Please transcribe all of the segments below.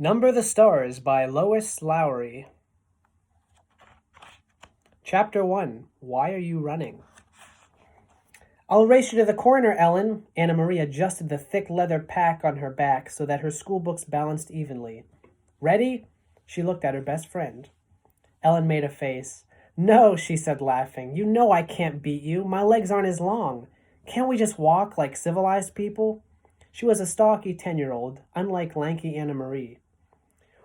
Number the Stars by Lois Lowry. Chapter 1. Why Are You Running? I'll race you to the corner, Ellen. Anna Marie adjusted the thick leather pack on her back so that her school books balanced evenly. Ready? She looked at her best friend. Ellen made a face. No, she said, laughing. You know I can't beat you. My legs aren't as long. Can't we just walk like civilized people? She was a stocky 10-year-old, unlike lanky Anna Marie.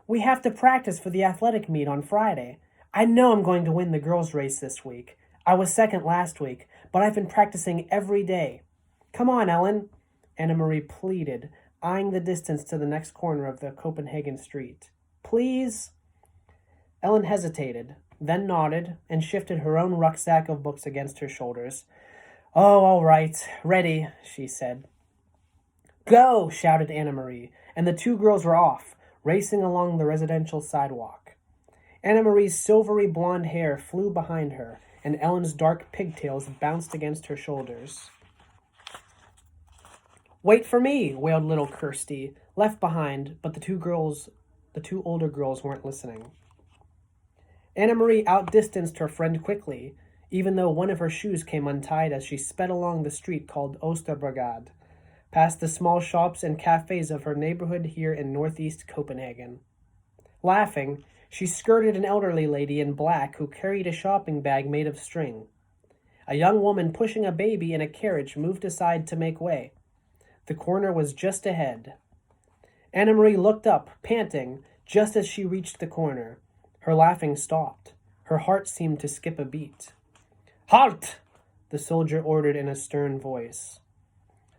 We have to practice for the athletic meet on Friday. I know I'm going to win the girls' race this week. I was second last week, but I've been practicing every day. Come on, Ellen, Anna Marie pleaded, eyeing the distance to the next corner of the Copenhagen street. Please? Ellen hesitated, then nodded and shifted her own rucksack of books against her shoulders. Oh, all right. Ready, she said. Go, shouted Anna Marie, and the two girls were off, racing along the residential sidewalk. Anna Marie's silvery blonde hair flew behind her, and Ellen's dark pigtails bounced against her shoulders. Wait for me, wailed little Kirsty, left behind, but the two older girls weren't listening. Anna Marie outdistanced her friend quickly, even though one of her shoes came untied as she sped along the street called Oosterbrogade, past the small shops and cafes of her neighborhood here in northeast Copenhagen. Laughing, she skirted an elderly lady in black who carried a shopping bag made of string. A young woman pushing a baby in a carriage moved aside to make way. The corner was just ahead. Anna Marie looked up, panting, just as she reached the corner. Her laughing stopped. Her heart seemed to skip a beat. Halt! The soldier ordered in a stern voice.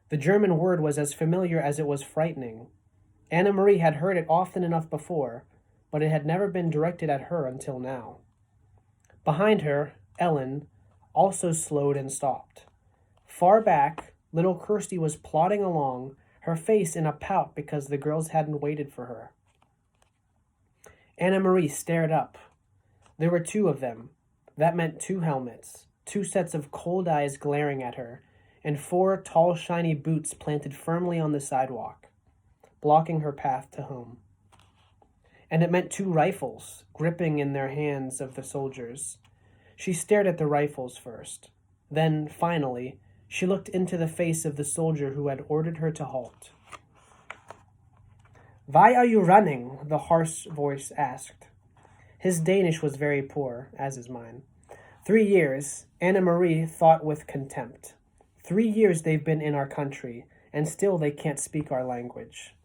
The German word was as familiar as it was frightening. Anna Marie had heard it often enough before, but it had never been directed at her until now. Behind her, Ellen also slowed and stopped. Far back, little Kirsty was plodding along, her face in a pout because the girls hadn't waited for her. Anna Marie stared up. There were two of them. That meant two helmets, two sets of cold eyes glaring at her, and four tall, shiny boots planted firmly on the sidewalk, blocking her path to home. And it meant two rifles, gripping in their hands of the soldiers. She stared at the rifles first. Then, finally, she looked into the face of the soldier who had ordered her to halt. Why are you running? The harsh voice asked. His Danish was very poor, as is mine. 3 years, Anna Marie thought with contempt. 3 years they've been in our country, and still they can't speak our language.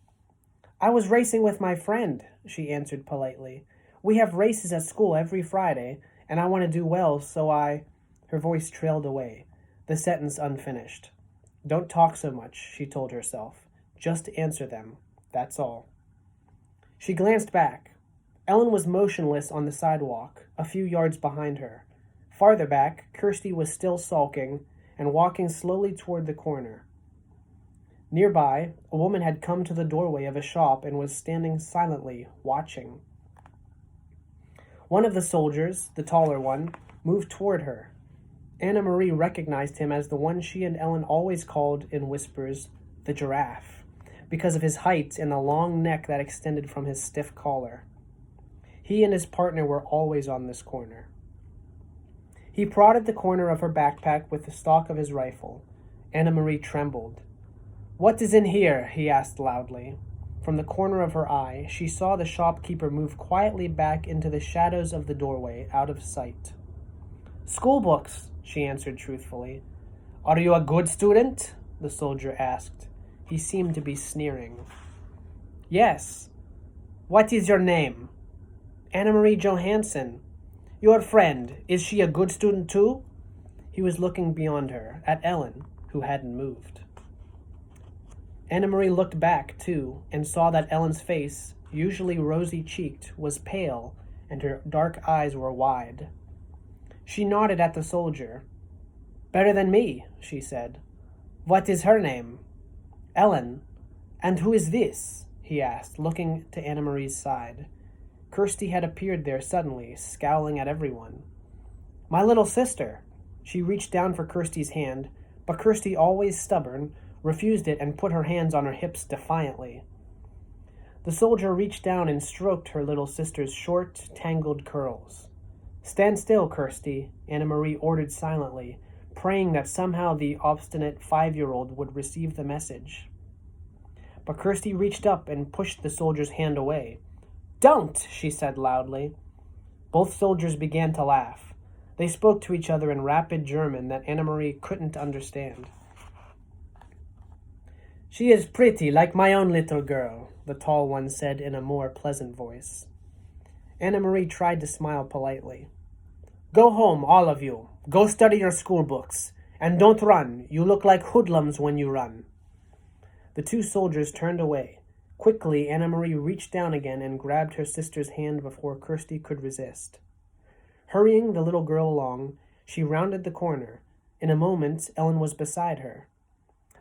I was racing with my friend, she answered politely. We have races at school every Friday, and I want to do well, so I... Her voice trailed away, the sentence unfinished. Don't talk so much, she told herself. Just answer them, that's all. She glanced back. Ellen was motionless on the sidewalk, a few yards behind her. Farther back, Kirsty was still sulking and walking slowly toward the corner. Nearby, a woman had come to the doorway of a shop and was standing silently, watching. One of the soldiers, the taller one, moved toward her. Anna Marie recognized him as the one she and Ellen always called, in whispers, the giraffe, because of his height and the long neck that extended from his stiff collar. He and his partner were always on this corner. He prodded the corner of her backpack with the stock of his rifle. Anna Marie trembled. What is in here? He asked loudly. From the corner of her eye, she saw the shopkeeper move quietly back into the shadows of the doorway, out of sight. School books, she answered truthfully. Are you a good student? The soldier asked. He seemed to be sneering. Yes. What is your name? Anna Marie Johansson. Your friend, is she a good student too? He was looking beyond her, at Ellen, who hadn't moved. Anna Marie looked back, too, and saw that Ellen's face, usually rosy-cheeked, was pale, and her dark eyes were wide. She nodded at the soldier. Better than me, she said. What is her name? Ellen. And who is this? He asked, looking to Anna Marie's side. Kirsty had appeared there suddenly, scowling at everyone. My little sister. She reached down for Kirsty's hand, but Kirsty, always stubborn, refused it and put her hands on her hips defiantly. The soldier reached down and stroked her little sister's short, tangled curls. "Stand still, Kirsty," Anna Marie ordered silently, praying that somehow the obstinate 5-year-old would receive the message. But Kirsty reached up and pushed the soldier's hand away. "Don't!" she said loudly. Both soldiers began to laugh. They spoke to each other in rapid German that Anna Marie couldn't understand. "She is pretty, like my own little girl," the tall one said in a more pleasant voice. Anna Marie tried to smile politely. "Go home, all of you. Go study your school books. And don't run. You look like hoodlums when you run." The two soldiers turned away. Quickly, Anna Marie reached down again and grabbed her sister's hand before Kirsty could resist. Hurrying the little girl along, she rounded the corner. In a moment, Ellen was beside her.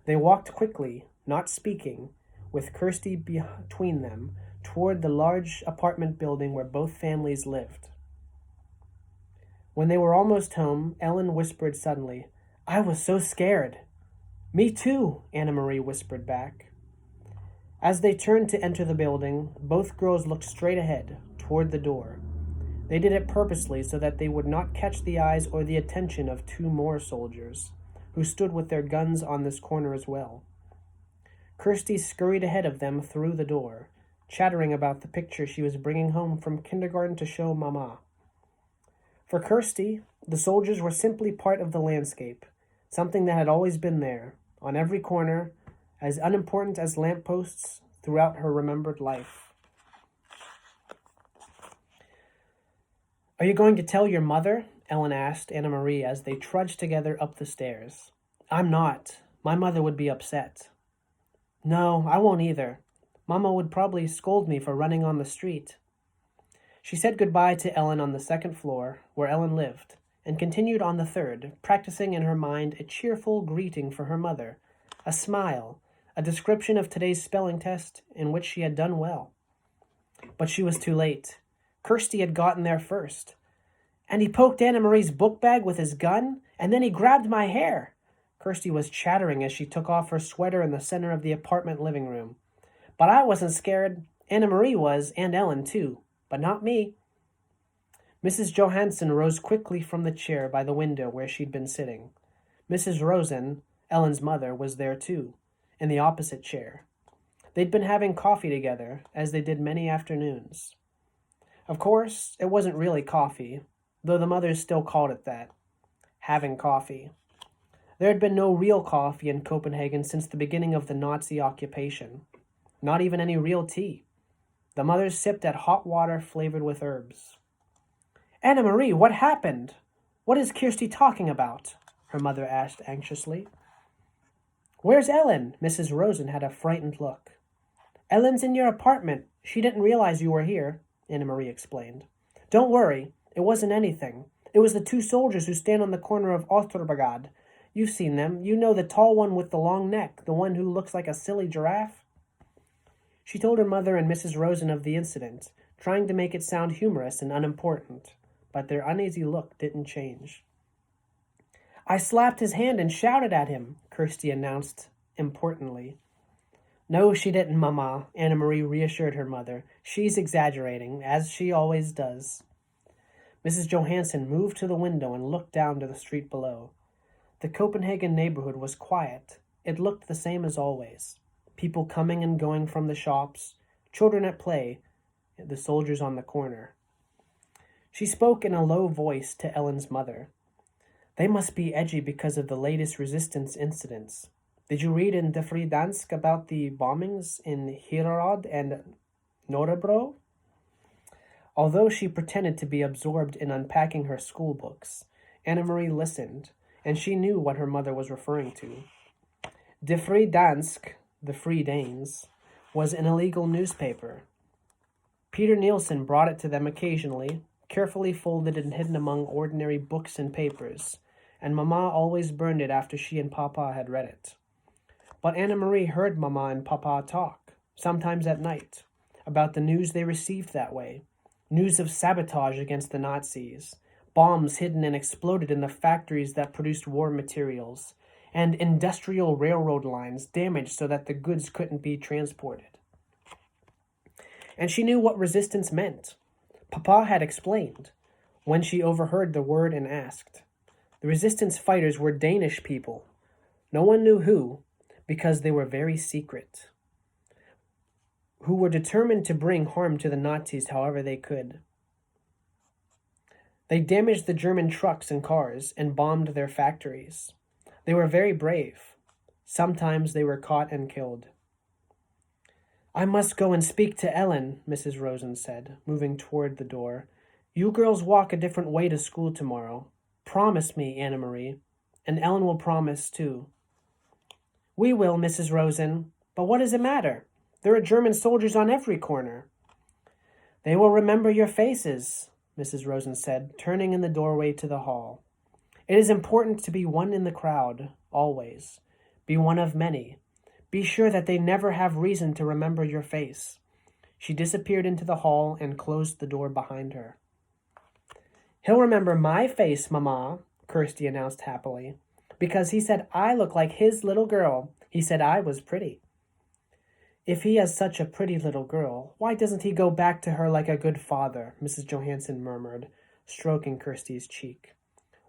They walked quickly, not speaking, with Kirsty between them, toward the large apartment building where both families lived. When they were almost home, Ellen whispered suddenly, "I was so scared." "Me too," Anna Marie whispered back. As they turned to enter the building, both girls looked straight ahead, toward the door. They did it purposely so that they would not catch the eyes or the attention of two more soldiers, who stood with their guns on this corner as well. Kirsty scurried ahead of them through the door, chattering about the picture she was bringing home from kindergarten to show Mama. For Kirsty, the soldiers were simply part of the landscape, something that had always been there, on every corner, as unimportant as lampposts throughout her remembered life. "Are you going to tell your mother?" Ellen asked Anna Marie as they trudged together up the stairs. "I'm not. My mother would be upset." "No, I won't either. Mama would probably scold me for running on the street." She said goodbye to Ellen on the second floor, where Ellen lived, and continued on the third, practicing in her mind a cheerful greeting for her mother, a smile, a description of today's spelling test in which she had done well. But she was too late. Kirsty had gotten there first. "And he poked Anna Marie's book bag with his gun, and then he grabbed my hair." Kirsty was chattering as she took off her sweater in the center of the apartment living room. "But I wasn't scared. Anna Marie was, and Ellen too, but not me." Mrs. Johansson rose quickly from the chair by the window where she'd been sitting. Mrs. Rosen, Ellen's mother, was there too, in the opposite chair. They'd been having coffee together, as they did many afternoons. Of course, it wasn't really coffee, though the mothers still called it that. Having coffee. There had been no real coffee in Copenhagen since the beginning of the Nazi occupation. Not even any real tea. The mothers sipped at hot water flavored with herbs. "Anna Marie, what happened? What is Kirsty talking about?" her mother asked anxiously. "Where's Ellen?" Mrs. Rosen had a frightened look. "Ellen's in your apartment. She didn't realize you were here," Anna Marie explained. "Don't worry. It wasn't anything. It was the two soldiers who stand on the corner of Osterbrigade. You've seen them. You know the tall one with the long neck, the one who looks like a silly giraffe?" She told her mother and Mrs. Rosen of the incident, trying to make it sound humorous and unimportant, but their uneasy look didn't change. "I slapped his hand and shouted at him," Kirsty announced importantly. "No, she didn't, Mama," Anna Marie reassured her mother. "She's exaggerating, as she always does." Mrs. Johansson moved to the window and looked down to the street below. The Copenhagen neighborhood was quiet. It looked the same as always. People coming and going from the shops, children at play, the soldiers on the corner. She spoke in a low voice to Ellen's mother. "They must be edgy because of the latest resistance incidents. Did you read in De Frie Dansk about the bombings in Hillerød and Nørrebro?" Although she pretended to be absorbed in unpacking her school books, Anna Marie listened, and she knew what her mother was referring to. De Frie Dansk, the Free Danes, was an illegal newspaper. Peter Nielsen brought it to them occasionally, carefully folded and hidden among ordinary books and papers, and Mama always burned it after she and Papa had read it. But Anna Marie heard Mama and Papa talk, sometimes at night, about the news they received that way, news of sabotage against the Nazis, bombs hidden and exploded in the factories that produced war materials, and industrial railroad lines damaged so that the goods couldn't be transported. and she knew what resistance meant. Papa had explained, when she overheard the word and asked. The resistance fighters were Danish people. No one knew who, because they were very secret, who were determined to bring harm to the Nazis however they could. They damaged the German trucks and cars and bombed their factories. They were very brave. Sometimes they were caught and killed. I must go and speak to Ellen, Mrs. Rosen said, moving toward the door. You girls walk a different way to school tomorrow. Promise me, Anna Marie, and Ellen will promise too. We will, Mrs. Rosen, but what does it matter? There are German soldiers on every corner. They will remember your faces, Mrs. Rosen said, turning in the doorway to the hall. It is important to be one in the crowd, always. Be one of many. Be sure that they never have reason to remember your face. She disappeared into the hall and closed the door behind her. He'll remember my face, Mama, Kirsty announced happily, because he said I look like his little girl. He said I was pretty. If he has such a pretty little girl, why doesn't he go back to her like a good father, Mrs. Johansson murmured, stroking Kirsty's cheek.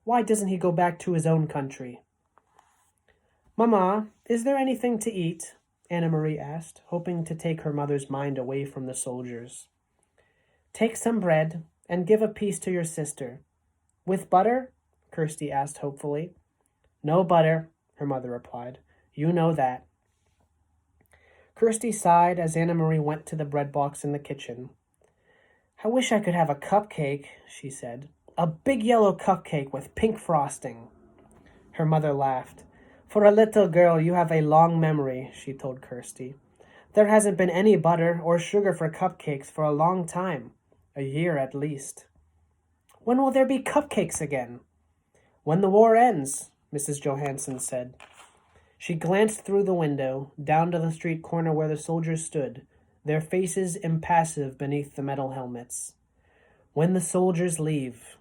Why doesn't he go back to his own country? Mama, is there anything to eat? Anna Marie asked, hoping to take her mother's mind away from the soldiers. Take some bread and give a piece to your sister. With butter? Kirsty asked hopefully. No butter, her mother replied. You know that. Kirsty sighed as Anna Marie went to the bread box in the kitchen. I wish I could have a cupcake, she said. A big yellow cupcake with pink frosting. Her mother laughed. For a little girl, you have a long memory, she told Kirsty. There hasn't been any butter or sugar for cupcakes for a long time. A year at least. When will there be cupcakes again? When the war ends, Mrs. Johansson said. She glanced through the window, down to the street corner where the soldiers stood, their faces impassive beneath the metal helmets. When the soldiers leave,